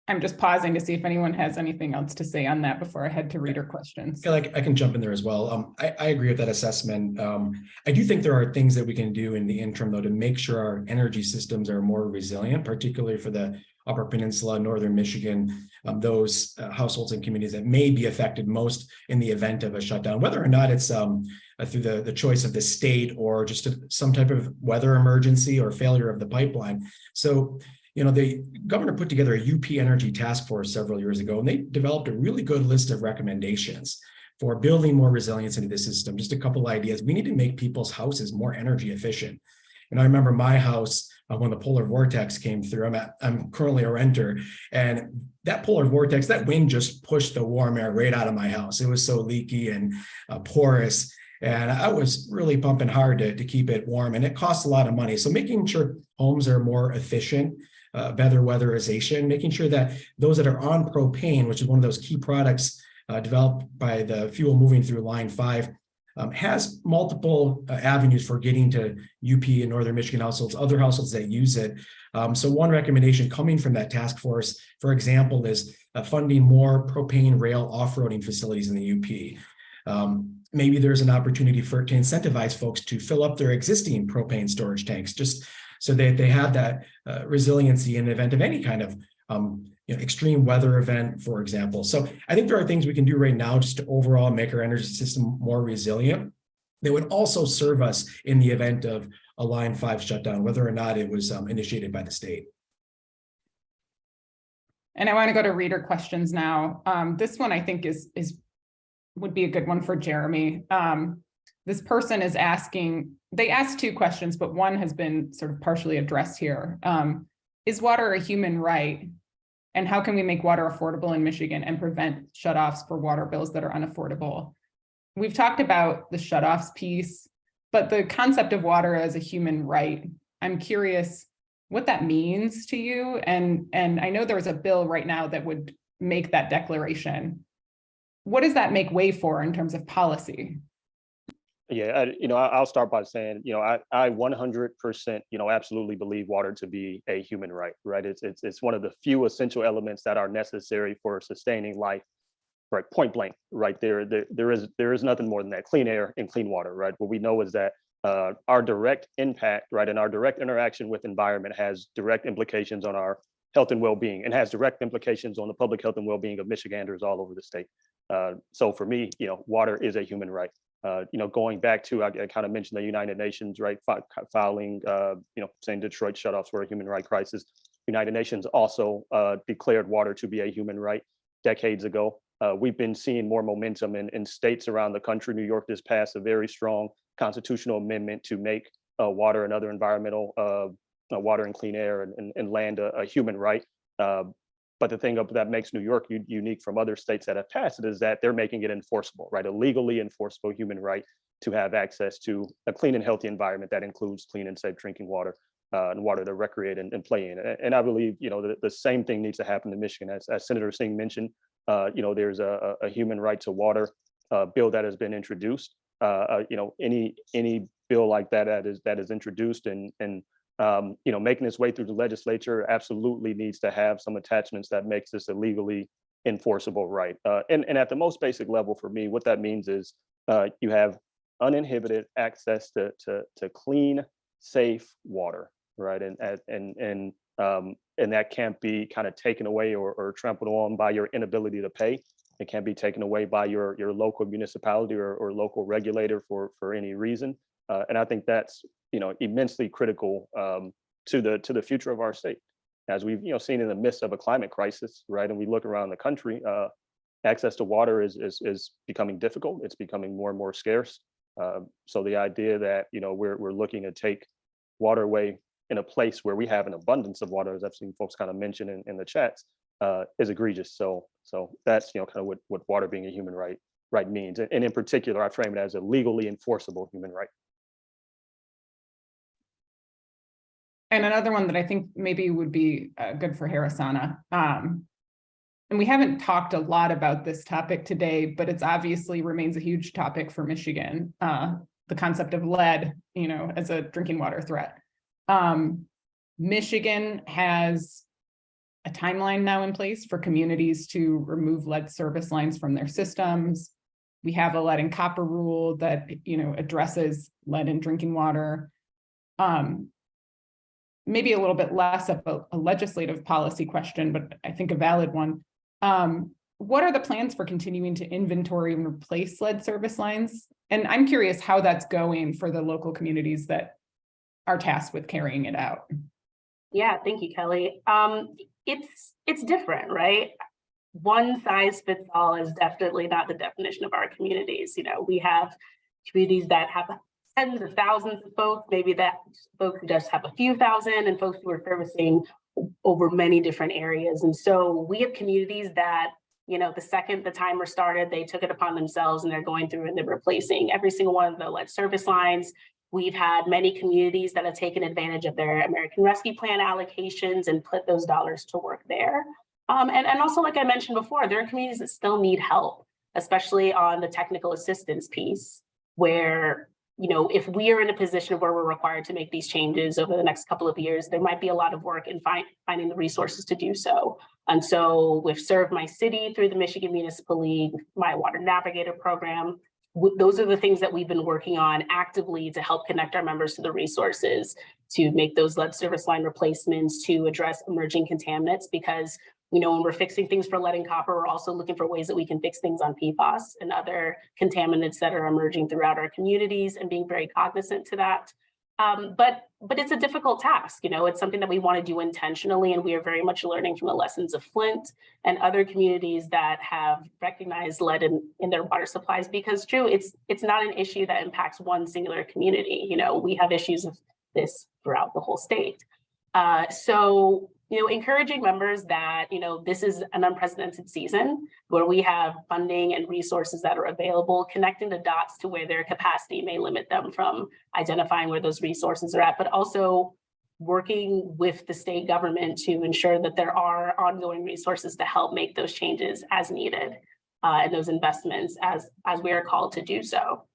I'm just pausing to see if anyone has anything else to say on that before I head to reader questions. I can jump in there as well. I agree with that assessment. I do think there are things that we can do in the interim, though, to make sure our energy systems are more resilient, particularly for the Upper Peninsula, Northern Michigan, those households and communities that may be affected most in the event of a shutdown, whether or not it's through the choice of the state or just some type of weather emergency or failure of the pipeline. So, the governor put together a UP Energy Task Force several years ago, and they developed a really good list of recommendations for building more resilience into the system. Just a couple ideas. We need to make people's houses more energy efficient. And I remember my house, when the polar vortex came through, I'm currently a renter, and that polar vortex, that wind just pushed the warm air right out of my house. It was so leaky and porous, and I was really pumping hard to keep it warm, and it costs a lot of money. So making sure homes are more efficient, better weatherization, making sure that those that are on propane, which is one of those key products developed by the fuel moving through Line 5, has multiple avenues for getting to UP and Northern Michigan households, other households that use it. So one recommendation coming from that task force, for example, is funding more propane rail off-roading facilities in the UP. Maybe there's an opportunity to incentivize folks to fill up their existing propane storage tanks, just so that they have that resiliency in the event of any kind of extreme weather event, for example. So I think there are things we can do right now just to overall make our energy system more resilient. They would also serve us in the event of a Line 5 shutdown, whether or not it was initiated by the state. And I want to go to reader questions now. This one I think would be a good one for Jeremy. This person is asking, they asked two questions, but one has been sort of partially addressed here. Is water a human right? And how can we make water affordable in Michigan and prevent shutoffs for water bills that are unaffordable? We've talked about the shutoffs piece, but the concept of water as a human right, I'm curious what that means to you. And I know there's a bill right now that would make that declaration. What does that make way for in terms of policy? Yeah, I'll start by saying, I 100%, absolutely believe water to be a human right, right? It's one of the few essential elements that are necessary for sustaining life, right? Point blank, right? There is nothing more than that. Clean air and clean water, right? What we know is that our direct impact, right, and our direct interaction with environment has direct implications on our health and well-being, and has direct implications on the public health and well-being of Michiganders all over the state. So for me, water is a human right. Going back to, I kind of mentioned the United Nations, right, filing, saying Detroit shutoffs were a human right crisis. United Nations also declared water to be a human right decades ago. We've been seeing more momentum in states around the country. New York just passed a very strong constitutional amendment to make water and other environmental, water and clean air and land a human right. But the thing that makes New York unique from other states that have passed it is that they're making it enforceable, right? A legally enforceable human right to have access to a clean and healthy environment that includes clean and safe drinking water and water to recreate and play in. And I believe, the same thing needs to happen in Michigan. As Senator Singh mentioned, there's a human right to water bill that has been introduced. Any bill like that is introduced and making its way through the legislature absolutely needs to have some attachments that makes this a legally enforceable right. And at the most basic level for me, what that means is you have uninhibited access to clean, safe water, right? And that can't be kind of taken away or trampled on by your inability to pay. It can't be taken away by your local municipality or local regulator for any reason. And I think that's immensely critical to the future of our state. As we've seen in the midst of a climate crisis, right? And we look around the country, access to water is becoming difficult. It's becoming more and more scarce. So the idea that we're looking to take water away in a place where we have an abundance of water, as I've seen folks kind of mention in the chats, is egregious. So that's kind of what water being a human right means. And in particular, I frame it as a legally enforceable human right. And another one that I think maybe would be good for Herasanna. And we haven't talked a lot about this topic today, but it's obviously remains a huge topic for Michigan, the concept of lead, as a drinking water threat. Michigan has a timeline now in place for communities to remove lead service lines from their systems. We have a lead and copper rule that, addresses lead in drinking water. Maybe a little bit less of a legislative policy question, but I think a valid one. What are the plans for continuing to inventory and replace lead service lines? And I'm curious how that's going for the local communities that are tasked with carrying it out. Yeah, thank you, Kelly. It's different, right? One size fits all is definitely not the definition of our communities. We have communities that have tens of thousands of folks, maybe that folks who just have a few thousand, and folks who are servicing over many different areas. And so we have communities that, the second the timer started, they took it upon themselves and they're going through and they're replacing every single one of the lead service lines. We've had many communities that have taken advantage of their American Rescue Plan allocations and put those dollars to work there. And also, like I mentioned before, there are communities that still need help, especially on the technical assistance piece, where if we are in a position where we're required to make these changes over the next couple of years, there might be a lot of work in finding the resources to do so. And so we've served my city through the Michigan Municipal League, my Water Navigator program. Those are the things that we've been working on actively to help connect our members to the resources, to make those lead service line replacements, to address emerging contaminants, because when we're fixing things for lead and copper, we're also looking for ways that we can fix things on PFAS and other contaminants that are emerging throughout our communities, and being very cognizant to that. But it's a difficult task. It's something that we want to do intentionally, and we are very much learning from the lessons of Flint and other communities that have recognized lead in their water supplies, because it's not an issue that impacts one singular community. We have issues of this throughout the whole state. So encouraging members that, this is an unprecedented season where we have funding and resources that are available, connecting the dots to where their capacity may limit them from identifying where those resources are at, but also working with the state government to ensure that there are ongoing resources to help make those changes as needed, and those investments as we are called to do so.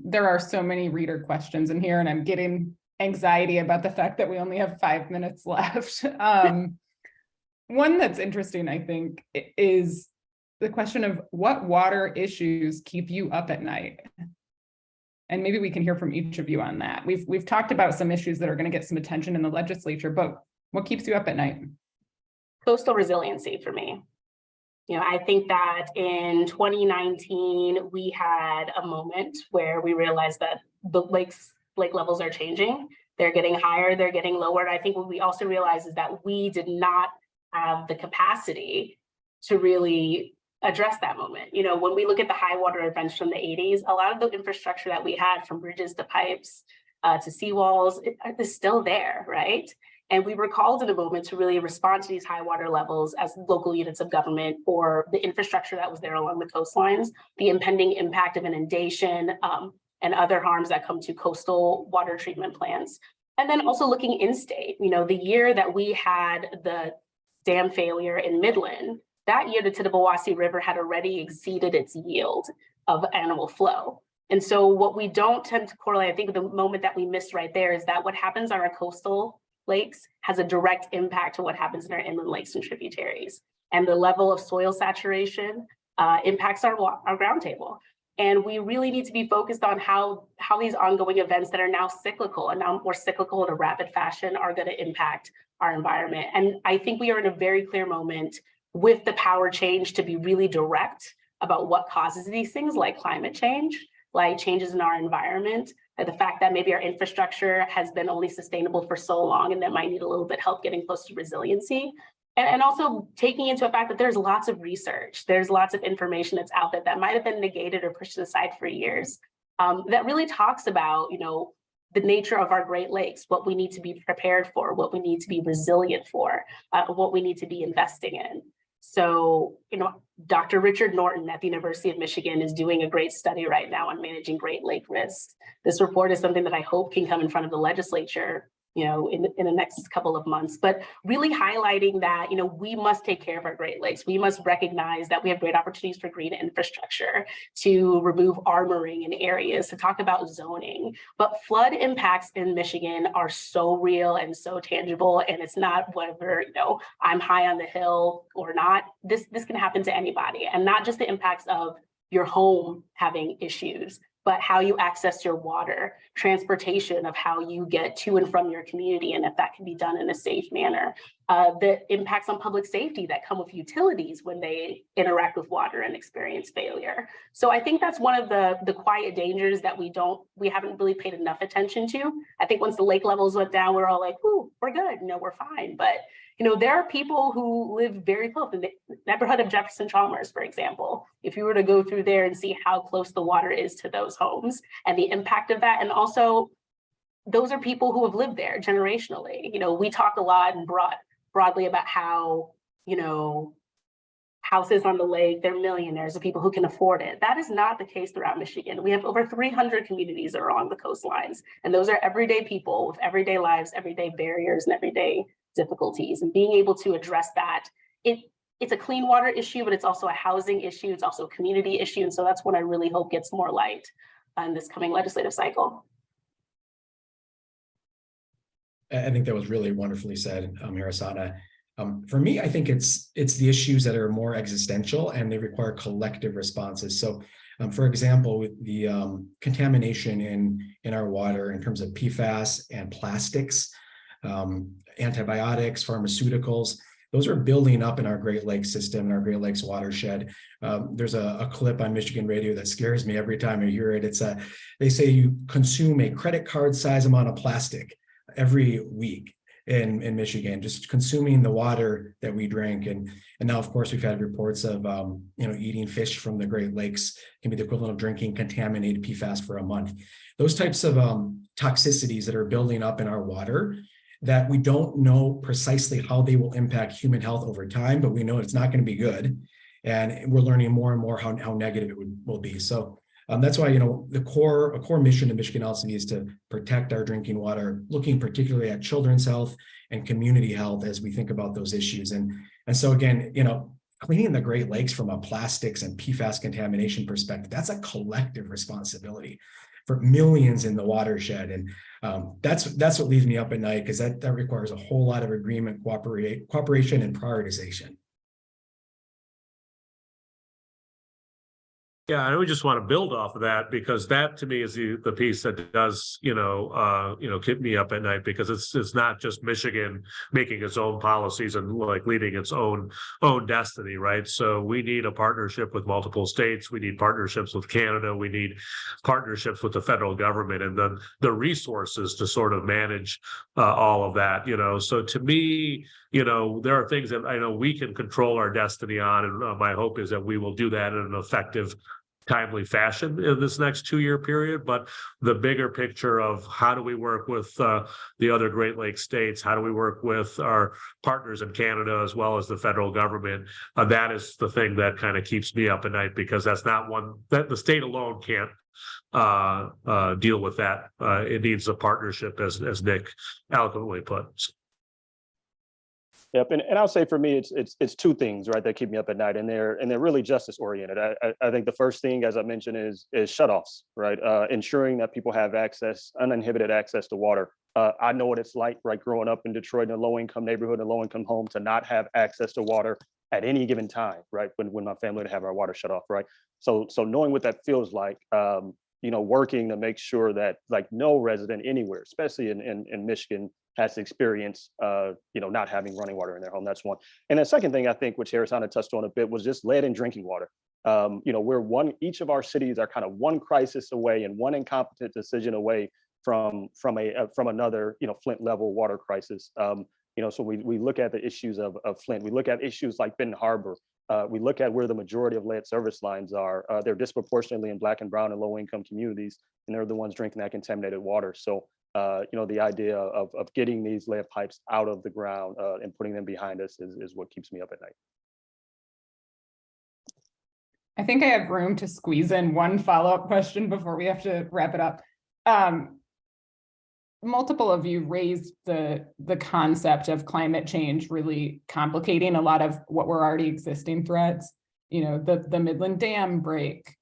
There are so many reader questions in here, and I'm getting anxiety about the fact that we only have 5 minutes left. One that's interesting, I think, is the question of what water issues keep you up at night? And maybe we can hear from each of you on that. We've talked about some issues that are going to get some attention in the legislature, but what keeps you up at night? Coastal resiliency for me. I think that in 2019, we had a moment where we realized that the lake levels are changing. They're getting higher, they're getting lower. I think what we also realized is that we did not have the capacity to really address that moment. When we look at the high water events from the 80s, a lot of the infrastructure that we had, from bridges to pipes to seawalls, is still there, right? And we were called in a moment to really respond to these high water levels as local units of government, or the infrastructure that was there along the coastlines, the impending impact of inundation, and other harms that come to coastal water treatment plants. And then also looking in-state, the year that we had the dam failure in Midland, that year the Tittabawassee River had already exceeded its yield of animal flow. And so what we don't tend to correlate, I think the moment that we miss right there is that what happens on our coastal lakes has a direct impact to what happens in our inland lakes and tributaries. And the level of soil saturation impacts our ground table. And we really need to be focused on how these ongoing events that are now cyclical and now more cyclical in a rapid fashion are going to impact our environment. And I think we are in a very clear moment with the power change to be really direct about what causes these things, like climate change, like changes in our environment, and the fact that maybe our infrastructure has been only sustainable for so long and that might need a little bit help getting close to resiliency. And also taking into effect that there's lots of research, there's lots of information that's out there that might have been negated or pushed aside for years that really talks about, the nature of our Great Lakes, what we need to be prepared for, what we need to be resilient for, what we need to be investing in. So, Dr. Richard Norton at the University of Michigan is doing a great study right now on managing Great Lake risks. This report is something that I hope can come in front of the legislature in the next couple of months, but really highlighting that, we must take care of our Great Lakes. We must recognize that we have great opportunities for green infrastructure, to remove armoring in areas, to talk about zoning. But flood impacts in Michigan are so real and so tangible, and it's not whether, I'm high on the hill or not. This can happen to anybody, and not just the impacts of your home having issues, but how you access your water, transportation of how you get to and from your community, and if that can be done in a safe manner. The impacts on public safety that come with utilities when they interact with water and experience failure. So I think that's one of the quiet dangers that we haven't really paid enough attention to. I think once the lake levels went down, we're all like, ooh, we're good, we're fine. But there are people who live very close in the neighborhood of Jefferson Chalmers, for example. If you were to go through there and see how close the water is to those homes and the impact of that, and also those are people who have lived there generationally. We talk a lot and broadly about how, houses on the lake, they're millionaires, the people who can afford it. That is not the case throughout Michigan. We have over 300 communities that are along the coastlines, and those are everyday people with everyday lives, everyday barriers, and everyday difficulties. And being able to address that, it's a clean water issue, but it's also a housing issue. It's also a community issue. And so that's what I really hope gets more light in this coming legislative cycle. I think that was really wonderfully said, Herasanna. For me, I think it's the issues that are more existential and they require collective responses. So, for example, with the contamination in our water in terms of PFAS and plastics, antibiotics, pharmaceuticals, those are building up in our Great Lakes system, in our Great Lakes watershed. There's a clip on Michigan radio that scares me every time I hear it. They say you consume a credit card size amount of plastic every week in Michigan, just consuming the water that we drink. And now, of course, we've had reports of, eating fish from the Great Lakes can be the equivalent of drinking contaminated PFAS for a month. Those types of toxicities that are building up in our water that we don't know precisely how they will impact human health over time, but we know it's not going to be good. And we're learning more and more how negative it will be. So that's why, a core mission of Michigan LC is to protect our drinking water, looking particularly at children's health and community health as we think about those issues. And so again, cleaning the Great Lakes from a plastics and PFAS contamination perspective, that's a collective responsibility for millions in the watershed. And that's what leaves me up at night, because that requires a whole lot of agreement, cooperation, and prioritization. Yeah, I would just want to build off of that, because that to me is the piece that does, keep me up at night, because it's not just Michigan making its own policies and leading its own destiny, right? So we need a partnership with multiple states. We need partnerships with Canada. We need partnerships with the federal government and the resources to sort of manage all of that, So to me, there are things that I know we can control our destiny on, and my hope is that we will do that in an effective, timely fashion in this next 2-year period. But the bigger picture of how do we work with the other Great Lakes states, how do we work with our partners in Canada as well as the federal government, that is the thing that kind of keeps me up at night, because that's not one that the state alone can't deal with that. It needs a partnership, as Nick eloquently put. Yep, and I'll say for me, it's two things, right, that keep me up at night, and they're really justice oriented. I think the first thing, as I mentioned, is shutoffs, right, ensuring that people have access, uninhibited access to water. I know what it's like, right, growing up in Detroit in a low income neighborhood, a low income home, to not have access to water at any given time, right, when my family would have our water shut off, right. So knowing what that feels like, working to make sure that like no resident anywhere, especially in Michigan, has experience, not having running water in their home. That's one. And the second thing I think, which Herasanna touched on a bit, was just lead in drinking water. Each of our cities are kind of one crisis away and one incompetent decision away from another, Flint level water crisis. So we look at the issues of Flint. We look at issues like Benton Harbor. We look at where the majority of lead service lines are. They're disproportionately in Black and brown and low income communities, and they're the ones drinking that contaminated water. So the idea of getting these lead pipes out of the ground and putting them behind us is what keeps me up at night. I think I have room to squeeze in one follow-up question before we have to wrap it up. Multiple of you raised the concept of climate change really complicating a lot of what were already existing threats. The Midland Dam break,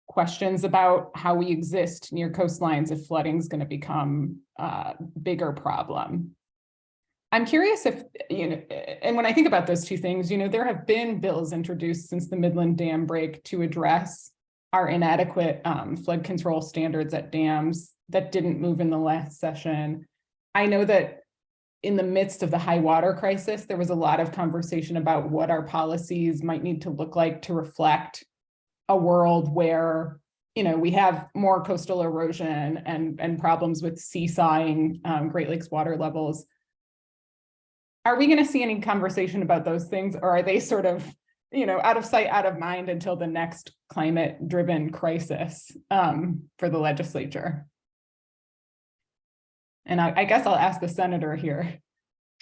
questions about how we exist near coastlines if flooding is going to become a bigger problem. I'm curious if, and when I think about those two things, there have been bills introduced since the Midland Dam break to address our inadequate flood control standards at dams that didn't move in the last session. I know that in the midst of the high water crisis, there was a lot of conversation about what our policies might need to look like to reflect a world where, we have more coastal erosion and problems with seesawing Great Lakes water levels. Are we going to see any conversation about those things, or are they sort of, out of sight, out of mind until the next climate-driven crisis for the legislature? And I guess I'll ask the senator here.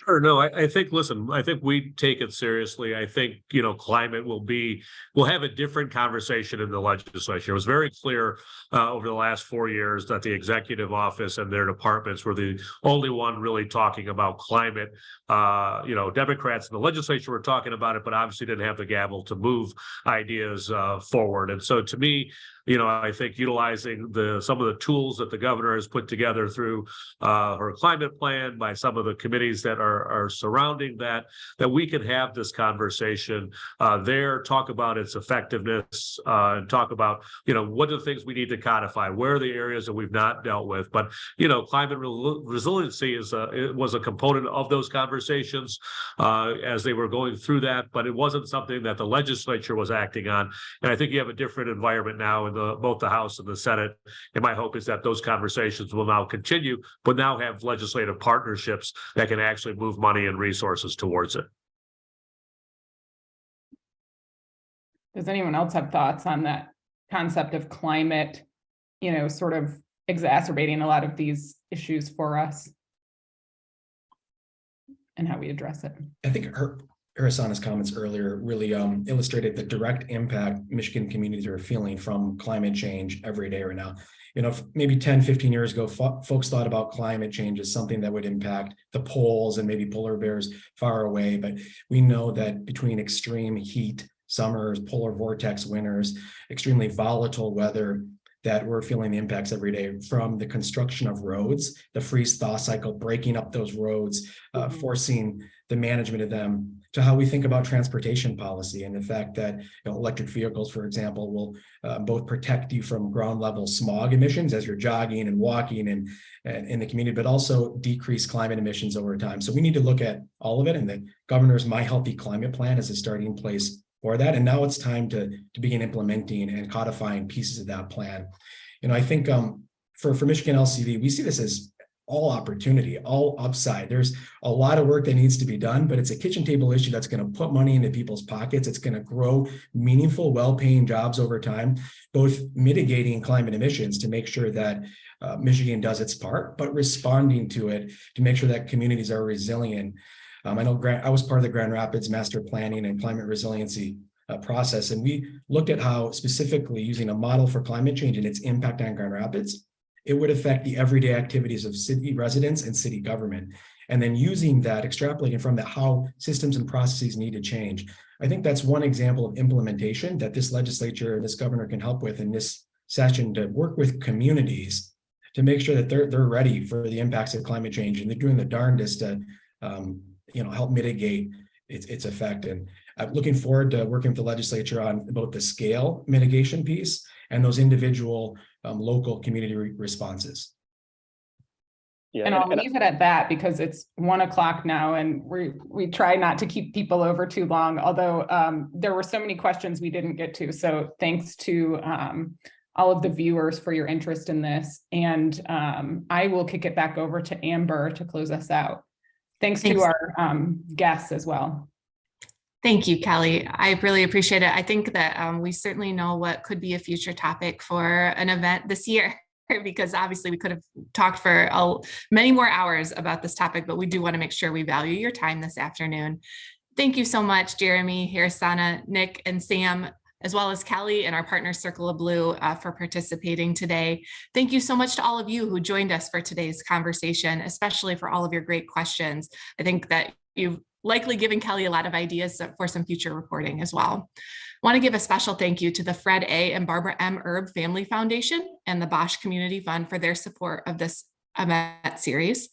Sure. No, I think, listen, I think we take it seriously. I think, climate we'll have a different conversation in the legislature. It was very clear over the last 4 years that the executive office and their departments were the only one really talking about climate. Democrats in the legislature were talking about it, but obviously didn't have the gavel to move ideas forward. And so to me, I think utilizing some of the tools that the governor has put together through her climate plan, by some of the committees that are surrounding that we can have this conversation there, talk about its effectiveness, and talk about, what are the things we need to codify, where are the areas that we've not dealt with. But, climate resiliency was a component of those conversations as they were going through that, but it wasn't something that the legislature was acting on. And I think you have a different environment now in both the House and the Senate. And my hope is that those conversations will now continue, but now have legislative partnerships that can actually move money and resources towards it. Does anyone else have thoughts on that concept of climate, sort of exacerbating a lot of these issues for us and how we address it? I think Herasanna's comments earlier really illustrated the direct impact Michigan communities are feeling from climate change every day right now. Maybe 10, 15 years ago, folks thought about climate change as something that would impact the poles and maybe polar bears far away. But we know that between extreme heat summers, polar vortex winters, extremely volatile weather, that we're feeling the impacts every day, from the construction of roads, the freeze-thaw cycle, breaking up those roads, forcing the management of them, to how we think about transportation policy and the fact that electric vehicles, for example, will both protect you from ground level smog emissions as you're jogging and walking and in the community, but also decrease climate emissions over time. So we need to look at all of it, and the governor's My Healthy Climate Plan is a starting place for that. And now it's time to begin implementing and codifying pieces of that plan. I think for Michigan LCV, we see this as all opportunity, all upside. There's a lot of work that needs to be done, but it's a kitchen table issue that's going to put money into people's pockets. It's going to grow meaningful, well-paying jobs over time, both mitigating climate emissions to make sure that Michigan does its part, but responding to it to make sure that communities are resilient. I know I was part of the Grand Rapids Master Planning and Climate Resiliency process. And we looked at how specifically using a model for climate change and its impact on Grand Rapids, it would affect the everyday activities of city residents and city government. And then using that, extrapolating from that, how systems and processes need to change. I think that's one example of implementation that this legislature, this governor can help with in this session, to work with communities to make sure that they're ready for the impacts of climate change, and they're doing the darndest to help mitigate its effect. And I'm looking forward to working with the legislature on both the scale mitigation piece and those individual local community responses. Yeah, And I'll leave it at that because it's 1 o'clock now, and we try not to keep people over too long, although there were so many questions we didn't get to. So thanks to all of the viewers for your interest in this. And I will kick it back over to Amber to close us out. Thanks to our guests as well. Thank you, Kelly. I really appreciate it. I think that we certainly know what could be a future topic for an event this year, because obviously we could have talked for many more hours about this topic, but we do want to make sure we value your time this afternoon. Thank you so much, Jeremy, Herasanna, Nick, and Sam, as well as Kelly and our partner Circle of Blue for participating today. Thank you so much to all of you who joined us for today's conversation, especially for all of your great questions. I think that you've likely given Kelly a lot of ideas for some future reporting as well. I want to give a special thank you to the Fred A. and Barbara M. Erb Family Foundation and the Bosch Community Fund for their support of this event series.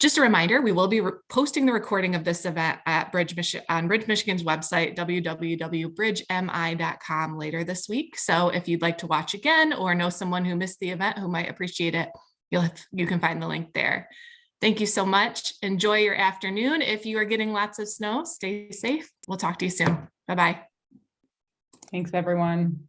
Just a reminder, we will be posting the recording of this event at Bridge Michigan's website, www.bridgemi.com, later this week. So if you'd like to watch again or know someone who missed the event who might appreciate it, you can find the link there. Thank you so much. Enjoy your afternoon. If you are getting lots of snow, stay safe. We'll talk to you soon. Bye-bye. Thanks, everyone.